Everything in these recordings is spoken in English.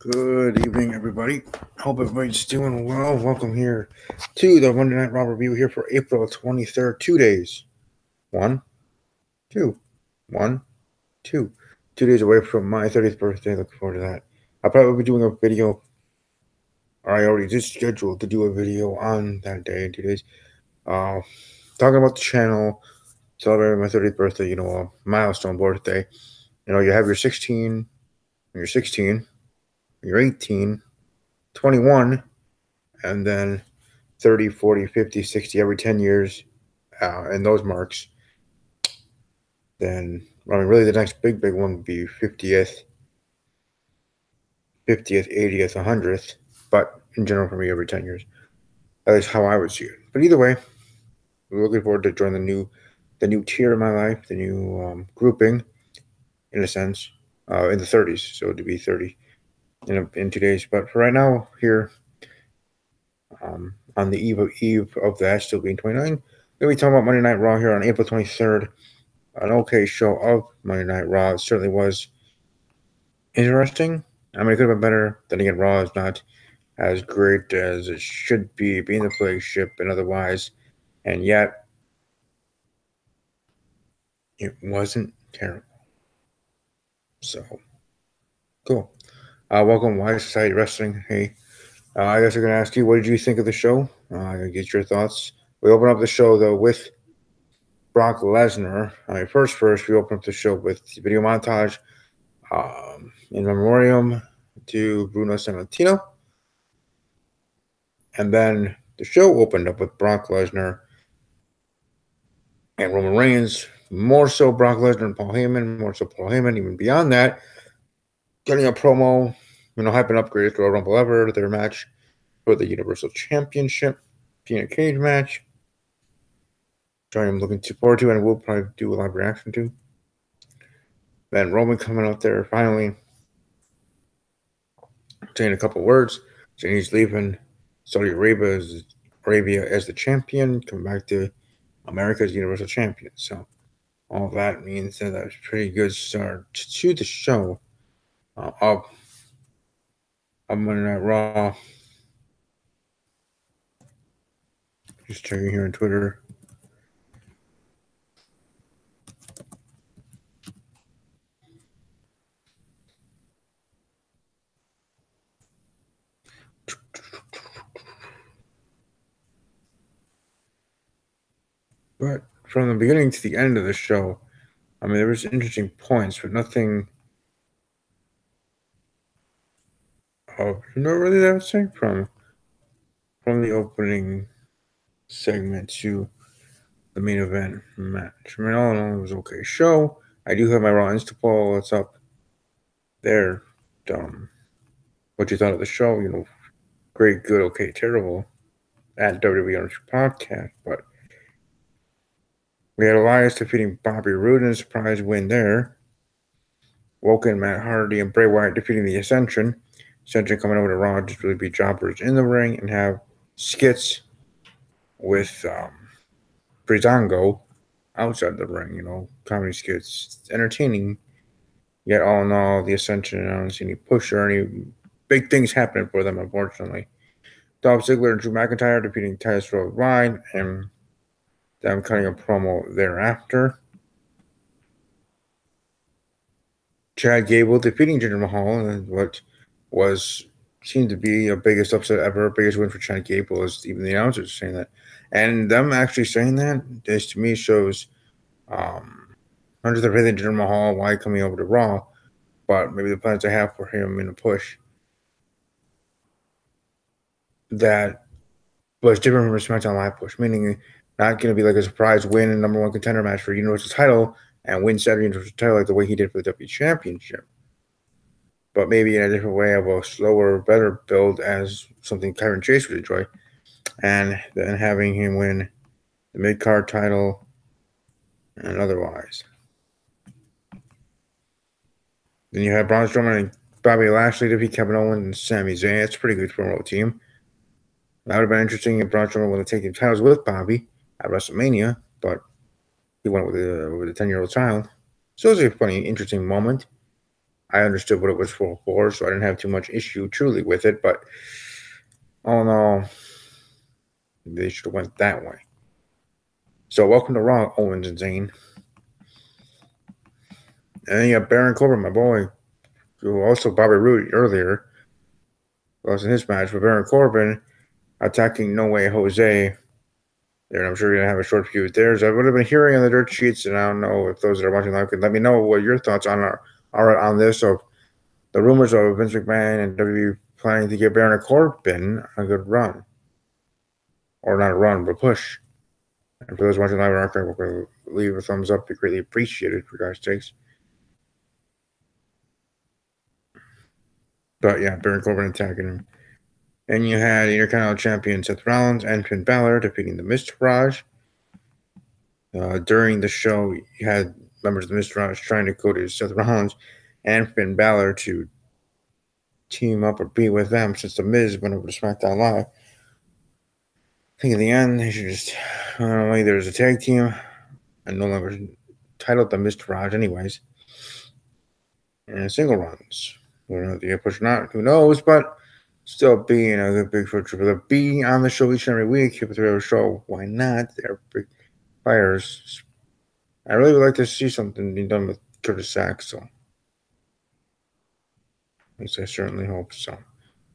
Good evening, everybody. Hope everybody's doing well. Welcome here to the Monday Night Raw review here for April 23rd. 2 days. One, two, one, two. 2 days away from my 30th birthday. Looking forward to that. I'll probably be doing a video, or I already did schedule to do a video on that day in 2 days. Talking about the channel, celebrating my 30th birthday, a milestone birthday. You have your 16, you're 16, you're 18, 21, and then 30, 40, 50, 60 every 10 years, and those marks. Then, really the next big one would be 50th, 80th, 100th, but in general for me, every 10 years. That is how I would see it. But either way, we're looking forward to joining the new tier of my life, the new grouping, in a sense, in the 30s. So to be 30 in 2 days. But for right now, here, on the eve of that, still being 29, we'll be talking about Monday Night Raw here on April 23rd. An okay show of Monday Night Raw. It certainly was interesting. It could have been better. Then again, Raw is not as great as it should be, being the flagship and otherwise. And yet, it wasn't terrible. So, cool. Welcome, Wise Society Wrestling. Hey, I guess I'm going to ask you, what did you think of the show? Get your thoughts. We open up the show, though, with Brock Lesnar. First, we open up the show with the video montage in memoriam to Bruno Sammartino. And then the show opened up with Brock Lesnar and Roman Reigns. More so Brock Lesnar and Paul Heyman, even beyond that, getting a promo, hyping up Greatest Royal Rumble ever, their match for the Universal Championship, being a cage match. Which I'm looking forward to, and we'll probably do a live reaction to. Then Roman coming out there finally, saying a couple words, saying he's leaving Saudi Arabia as the champion, coming back to America's Universal Champion. So all that means that was a pretty good start to the show of Monday Night Raw. Just checking here on Twitter. But from the beginning to the end of the show, there was interesting points, but nothing really that I would say from the opening segment to the main event match. All in all, it was an okay show. I do have my Raw Insta poll. It's up there. What you thought of the show? Great, good, okay, terrible at WWE Podcast. But we had Elias defeating Bobby Roode in a surprise win there. Woken, Matt Hardy, and Bray Wyatt defeating the Ascension. Ascension coming over to Raw to really be jobbers in the ring and have skits with Breezango outside the ring, comedy skits. It's entertaining. Yet all in all, the Ascension, I don't see any push or any big things happening for them, unfortunately. Dolph Ziggler and Drew McIntyre defeating Titus Worldwide and them cutting a promo thereafter. Chad Gable defeating Jinder Mahal in what seemed to be a biggest upset ever, biggest win for Chad Gable, as even the announcers saying that. And them actually saying that, this to me shows hundreds of everything Jinder Mahal, why coming over to Raw, but maybe the plans I have for him in a push that was different from a SmackDown Live push, meaning not going to be like a surprise win and number one contender match for Universal title and win Saturday Universal title like the way he did for the WWE Championship. But maybe in a different way of a slower, better build as something Kyron Chase would enjoy. And then having him win the mid-card title and otherwise. Then you have Braun Strowman and Bobby Lashley defeat Kevin Owens and Sami Zayn. It's a pretty good promo team. That would have been interesting if Braun Strowman would have taken titles with Bobby at WrestleMania, but he went with a 10-year-old child. So it was a funny, interesting moment. I understood what it was for, so I didn't have too much issue truly with it. But oh no, they should have went that way. So welcome to Raw, Owens and Zayn. And then you have Baron Corbin, my boy, who also Bobby Roode earlier lost in his match, but Baron Corbin attacking No Way Jose. There, I'm sure you're gonna have a short feud there. So I would have been hearing on the dirt sheets, and I don't know if those that are watching live could let me know what your thoughts are on this. Of the rumors of Vince McMahon and WWE planning to give Baron Corbin a good run, or not a run, but a push. And for those watching live or archive, we'll leave a thumbs up. Be greatly appreciated for God's sakes. But yeah, Baron Corbin attacking him. And you had Intercontinental Champion Seth Rollins and Finn Balor defeating the Miztourage. During the show, you had members of the Miztourage trying to go to Seth Rollins and Finn Balor to team up or be with them since the Miz went over to SmackDown Live. I think in the end, they should just either as a tag team and no longer titled the Miztourage anyways. And single runs. I don't know if they get pushed or not, who knows, but still being a good big for the B on the show each and every week, keep a 3-hour show. Why not? They're big players. I really would like to see something being done with Curtis Sack, so at least I certainly hope so.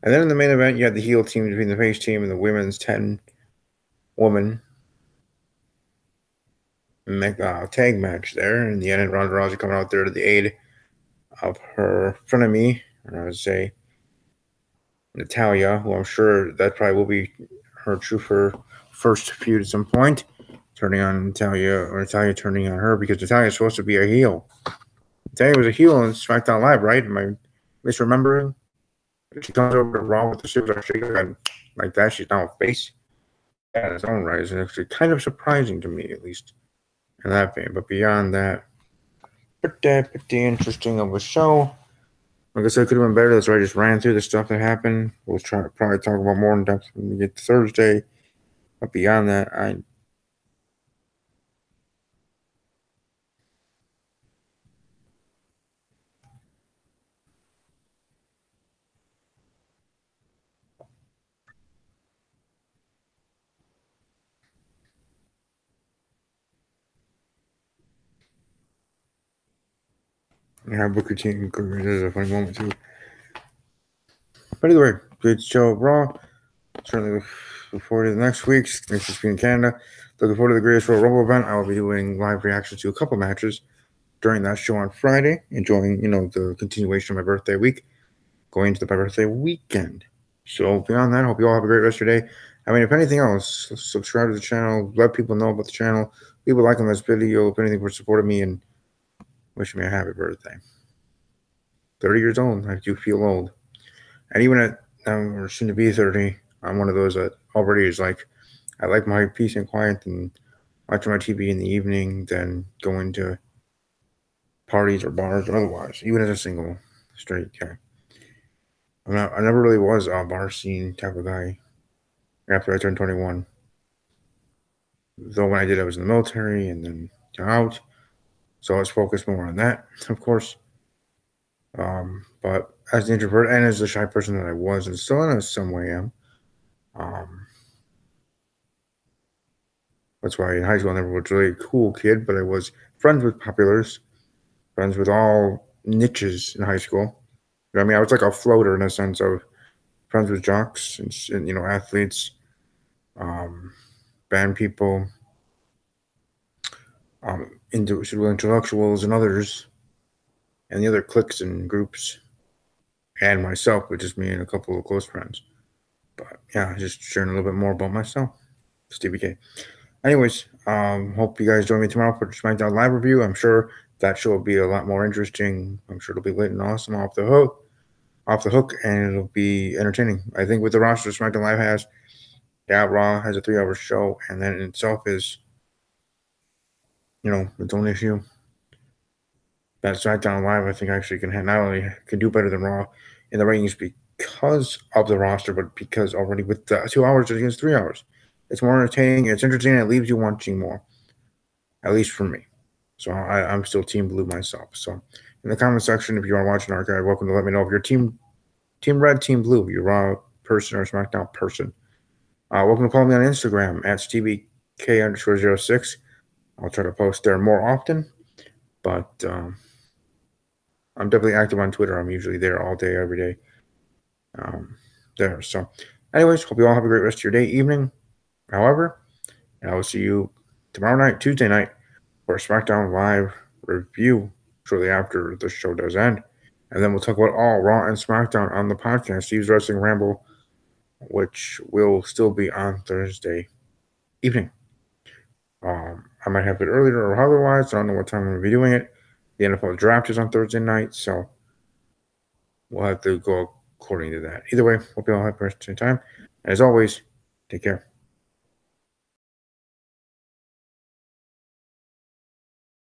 And then in the main event, you had the heel team between the face team and the women's 10-woman tag match there. In the end, Ronda Rousey coming out there to the aid of her frenemy, and I would say Natalya, who I'm sure that probably will be her first feud at some point, turning on Natalya, or Natalya turning on her, because Natalya's supposed to be a heel. Natalya was a heel on SmackDown Live, right? Am I misremembering? She comes over to Raw with the superstar shaker, and like that, she's now a face. Yeah, in its own right. It's actually kind of surprising to me, at least in that vein. But beyond that, pretty interesting of a show. Like I said, it could have been better. That's why I just ran through the stuff that happened. We'll try to probably talk about more in depth when we get to Thursday. But beyond that, I have Booker T. This is a funny moment too. But either way, good show Raw. Certainly look forward to the next week's. Thanks for being in Canada. Looking forward to the Greatest Royal Rumble event. I will be doing live reactions to a couple matches during that show on Friday. Enjoying, the continuation of my birthday week, going into my birthday weekend. So beyond that, I hope you all have a great rest of your day. I mean, if anything else, subscribe to the channel. Let people know about the channel. People like on this video. If anything, for supporting me and wishing me a happy birthday. 30 years old. I do feel old. And even at or soon to be 30, I'm one of those that already is like, I like my peace and quiet and watching my TV in the evening than going to parties or bars or otherwise, even as a single straight guy. I never really was a bar scene type of guy after I turned 21. Though when I did, I was in the military and then out. So I was focused more on that, of course. But as an introvert and as the shy person that I was and still in some way am, that's why in high school I never was really a cool kid, but I was friends with populars, friends with all niches in high school. I mean, I was like a floater in a sense of friends with jocks and athletes, band people, intellectuals and others, and the other cliques and groups, and myself, which is me and a couple of close friends. But yeah, just sharing a little bit more about myself, Stevie K. Anyways, hope you guys join me tomorrow for the SmackDown Live review. I'm sure that show will be a lot more interesting. I'm sure it'll be lit and awesome off the hook, and it'll be entertaining. I think with the roster SmackDown Live has, Raw has a 3-hour show, and then in itself is, its own issue. That SmackDown Live, I think, actually can not only can do better than Raw in the ratings because of the roster, but because already with the 2 hours against 3 hours, it's more entertaining. It's entertaining. It leaves you wanting more, at least for me. So I'm still Team Blue myself. So in the comment section if you want to watch an archive. Welcome to let me know if you're Team Red, Team Blue, you're Raw person or SmackDown person. Welcome to follow me on Instagram at StevieK_06. I'll try to post there more often, but I'm definitely active on Twitter. I'm usually there all day, every day. There. So, anyways, hope you all have a great rest of your day, evening. However, I will see you tomorrow night, Tuesday night, for a SmackDown Live review shortly after the show does end. And then we'll talk about all Raw and SmackDown on the podcast, Steve's Wrestling Ramble, which will still be on Thursday evening. I might have it earlier or otherwise. I don't know what time I'm going to be doing it. The NFL draft is on Thursday night, so we'll have to go according to that. Either way, hope you all have a great time. As always, take care.